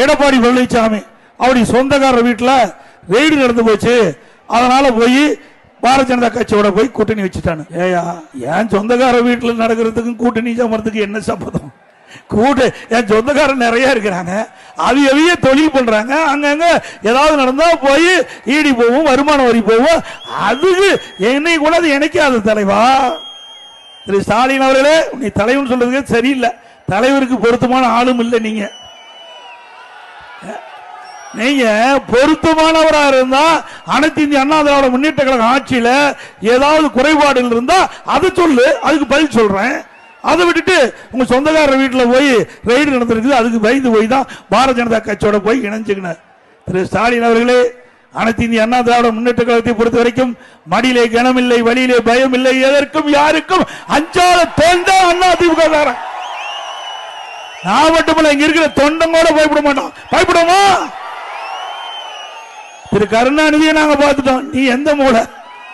எடப்பாடி பழனிசாமி அவருடைய சொந்தக்காரர் வீட்டில் ரெய்டு நடந்து போச்சு. அதனால போய் பாரதிய ஜனதா கட்சியோட போய் கூட்டணி வச்சுட்டானு. ஏயா, என் சொந்தக்கார வீட்டில் நடக்கிறதுக்கும் கூட்டணி சம்பளத்துக்கு என்ன சம்பந்தம்? என் சொந்தக்காரன் நிறைய இருக்கிறாங்க, அவைய தொழில் பண்றாங்க, அங்கங்க ஏதாவது நடந்தா போய் ஈடி போவோம், வருமான வரி போவோம். அதுக்கு என்னை கூட அது எனக்காது தலைவா. திரு ஸ்டாலின் அவர்களே, நீ தலைவன் சொல்றதுக்கு சரியில்லை, தலைவருக்கு பொருத்தமான ஆளும் இல்லை. நீங்க பொருத்தமானவரா இருந்தா அனைத்து இந்திய அண்ணா திராவிட முன்னேற்ற கழக ஆட்சியில ஏதாவது குறைபாடுகள் இருந்தா அதை சொல்லு, அதுக்கு பதில் சொல்றேன். அதை விட்டுட்டு உங்க சொந்தக்காரர் வீட்டில் போய் ரெய்டு நடந்திருக்குது, அதுக்கு பயந்து போய் தான் பாரதிய ஜனதா கட்சியோட போய் இணைஞ்சுக்கினார். திரு ஸ்டாலின் அவர்களே, அனைத்து இந்திய அண்ணா திராவிட முன்னேற்ற கழகத்தை பொறுத்த வரைக்கும் மடியிலே கனமில்லை, வழியிலே பயம் இல்லை, எதற்கும் யாருக்கும் அஞ்சாத தொண்டை அண்ணா திமுக. நான் மட்டுமல்ல, இங்க இருக்கிற தொண்டங்களோட பயப்பட மாட்டோம். பயப்படுவோமா? திரு கருணாநிதியை நாங்க பார்த்துட்டோம். நீ எந்த மூலை?